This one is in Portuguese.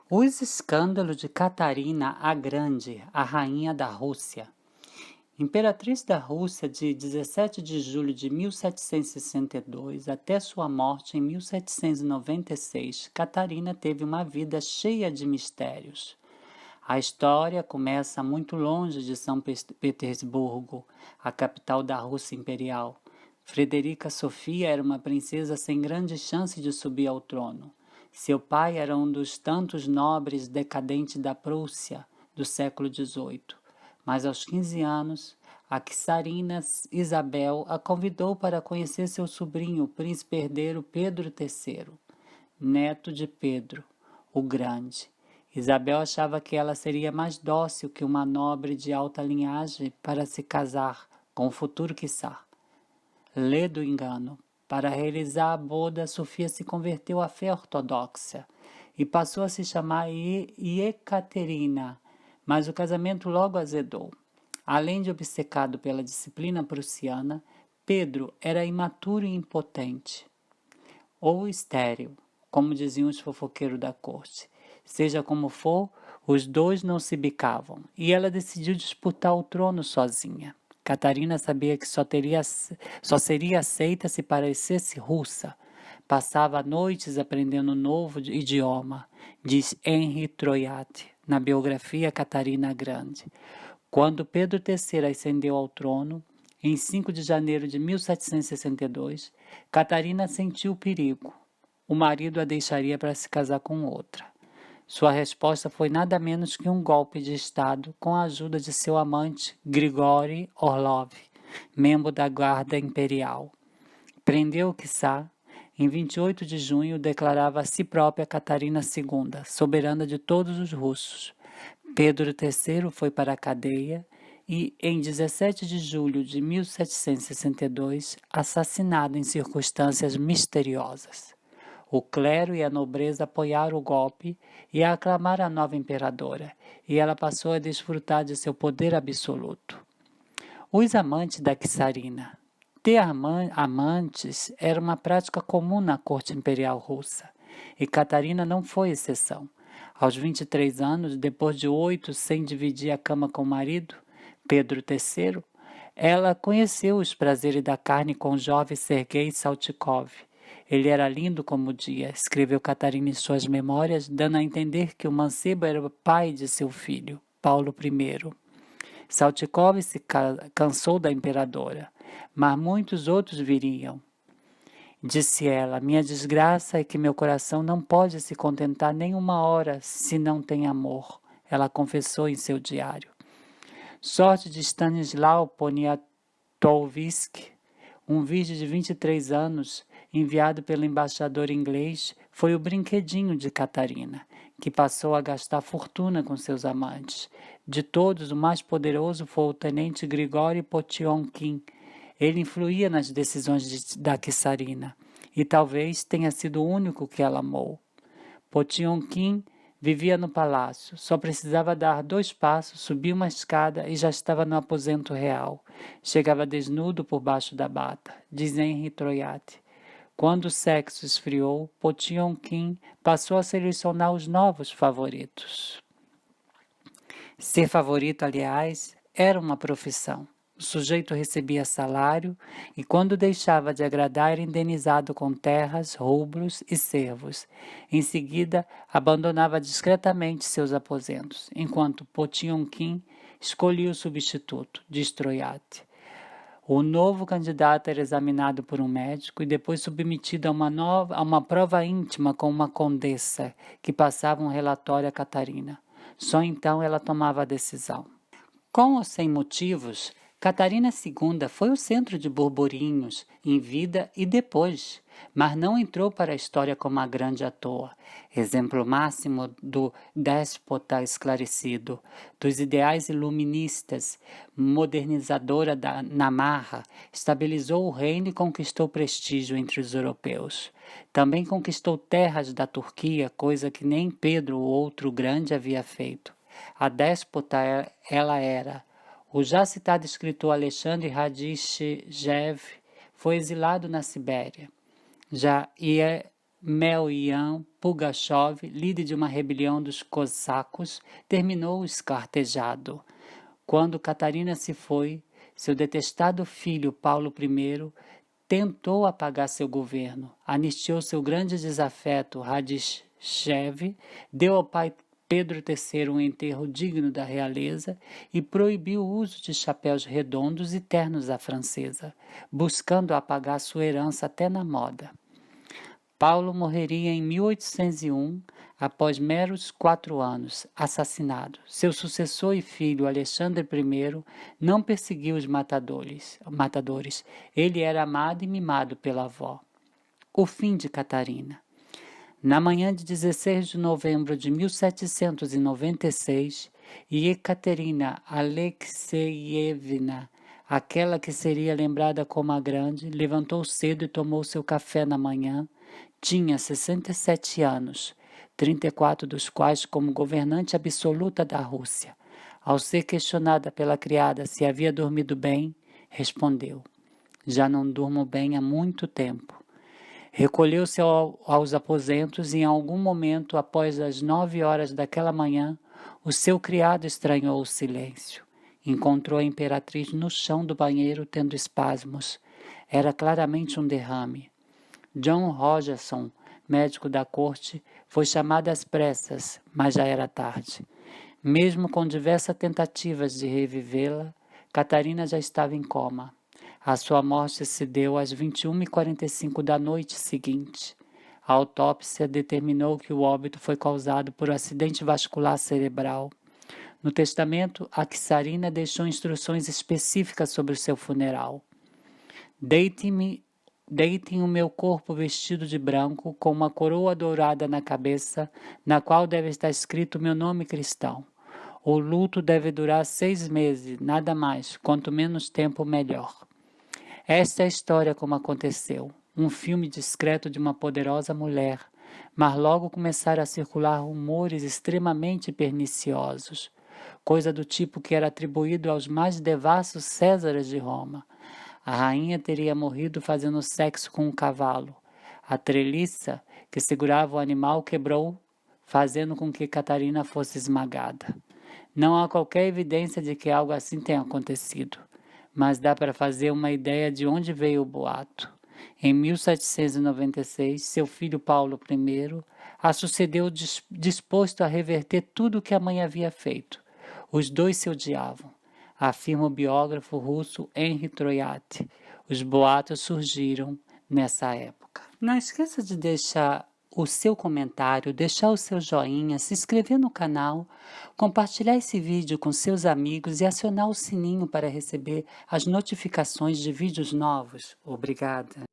Os escândalos de Catarina a Grande, a rainha da Rússia. Imperatriz da Rússia de 17 de julho de 1762 até sua morte em 1796, Catarina teve uma vida cheia de mistérios. A história começa muito longe de São Petersburgo, a capital da Rússia imperial. Frederica Sofia era uma princesa sem grande chance de subir ao trono. Seu pai era um dos tantos nobres decadentes da Prússia do século XVIII. Mas aos 15 anos, a czarina Isabel a convidou para conhecer seu sobrinho, o príncipe herdeiro Pedro III, neto de Pedro, o Grande. Isabel achava que ela seria mais dócil que uma nobre de alta linhagem para se casar com o futuro czar. Lê do engano. Para realizar a boda, Sofia se converteu à fé ortodoxa e passou a se chamar Ekaterina, mas o casamento logo azedou. Além de obcecado pela disciplina prussiana, Pedro era imaturo e impotente, ou estéril, como diziam os fofoqueiros da corte. Seja como for, os dois não se bicavam, e ela decidiu disputar o trono sozinha. Catarina sabia que só seria aceita se parecesse russa. Passava noites aprendendo um novo idioma, diz Henri Troyat, na biografia Catarina Grande. Quando Pedro III ascendeu ao trono, em 5 de janeiro de 1762, Catarina sentiu o perigo. O marido a deixaria para se casar com outra. Sua resposta foi nada menos que um golpe de Estado com a ajuda de seu amante Grigori Orlov, membro da Guarda Imperial. Prendeu o czar. Em 28 de junho, declarava a si própria Catarina II, soberana de todos os russos. Pedro III foi para a cadeia e, em 17 de julho de 1762, assassinado em circunstâncias misteriosas. O clero e a nobreza apoiaram o golpe e a aclamaram a nova imperadora, e ela passou a desfrutar de seu poder absoluto. Os amantes da czarina. Ter amantes era uma prática comum na corte imperial russa, e Catarina não foi exceção. Aos 23 anos, depois de 8 sem dividir a cama com o marido, Pedro III, ela conheceu os prazeres da carne com o jovem Sergei Saltykov. Ele era lindo como o dia, escreveu Catarina em suas memórias, dando a entender que o mancebo era o pai de seu filho, Paulo I. Saltykov se cansou da imperadora, mas muitos outros viriam. Disse ela, minha desgraça é que meu coração não pode se contentar nem uma hora se não tem amor, ela confessou em seu diário. Sorte de Stanislau Poniatowski, um virgem de 23 anos, enviado pelo embaixador inglês, foi o brinquedinho de Catarina, que passou a gastar fortuna com seus amantes. De todos, o mais poderoso foi o tenente Grigori Potionkin. Ele influía nas decisões da czarina, e talvez tenha sido o único que ela amou. Potionkin vivia no palácio, só precisava dar 2 passos, subir uma escada e já estava no aposento real. Chegava desnudo por baixo da bata, diz Henri Troyat. Quando o sexo esfriou, Potionkin passou a selecionar os novos favoritos. Ser favorito, aliás, era uma profissão. O sujeito recebia salário e, quando deixava de agradar, era indenizado com terras, rublos e servos. Em seguida, abandonava discretamente seus aposentos, enquanto Potionkin escolhia o substituto, diz Troyat. O novo candidato era examinado por um médico e depois submetido a uma prova íntima com uma condessa, que passava um relatório a Catarina. Só então ela tomava a decisão. Com ou sem motivos, Catarina II foi o centro de burburinhos em vida e depois, mas não entrou para a história como a grande à toa, exemplo máximo do déspota esclarecido, dos ideais iluministas, modernizadora na marra, estabilizou o reino e conquistou prestígio entre os europeus. Também conquistou terras da Turquia, coisa que nem Pedro, o outro grande, havia feito. A déspota ela era. O já citado escritor Alexandre Radищev foi exilado na Sibéria. Melyan Pugachov, líder de uma rebelião dos cossacos, terminou o esquartejado. Quando Catarina se foi, seu detestado filho Paulo I tentou apagar seu governo, anistiou seu grande desafeto Radishev, deu ao pai Pedro III um enterro digno da realeza e proibiu o uso de chapéus redondos e ternos à francesa, buscando apagar sua herança até na moda. Paulo morreria em 1801, após meros 4 anos, assassinado. Seu sucessor e filho, Alexandre I, não perseguiu os matadores. Ele era amado e mimado pela avó. O fim de Catarina. Na manhã de 16 de novembro de 1796, Ekaterina Alexeyevna, aquela que seria lembrada como a Grande, levantou cedo e tomou seu café na manhã. Tinha 67 anos, 34 dos quais como governante absoluta da Rússia. Ao ser questionada pela criada se havia dormido bem, respondeu: "Já não durmo bem há muito tempo." Recolheu-se aos aposentos e em algum momento, após as 9 horas daquela manhã, o seu criado estranhou o silêncio. Encontrou a imperatriz no chão do banheiro tendo espasmos. Era claramente um derrame. John Rogerson, médico da corte, foi chamado às pressas, mas já era tarde. Mesmo com diversas tentativas de revivê-la, Catarina já estava em coma. A sua morte se deu às 21h45 da noite seguinte. A autópsia determinou que o óbito foi causado por acidente vascular cerebral. No testamento, a czarina deixou instruções específicas sobre o seu funeral. Deitem o meu corpo vestido de branco, com uma coroa dourada na cabeça, na qual deve estar escrito meu nome cristão. O luto deve durar 6 meses, nada mais, quanto menos tempo, melhor. Esta é a história como aconteceu. Um filme discreto de uma poderosa mulher, mas logo começaram a circular rumores extremamente perniciosos, coisa do tipo que era atribuído aos mais devassos Césares de Roma. A rainha teria morrido fazendo sexo com um cavalo. A treliça que segurava o animal quebrou, fazendo com que Catarina fosse esmagada. Não há qualquer evidência de que algo assim tenha acontecido, mas dá para fazer uma ideia de onde veio o boato. Em 1796, seu filho Paulo I a sucedeu disposto a reverter tudo o que a mãe havia feito. Os dois se odiavam, afirma o biógrafo russo Henri Troiat. Os boatos surgiram nessa época. Não esqueça de deixar o seu comentário, deixar o seu joinha, se inscrever no canal, compartilhar esse vídeo com seus amigos e acionar o sininho para receber as notificações de vídeos novos. Obrigada.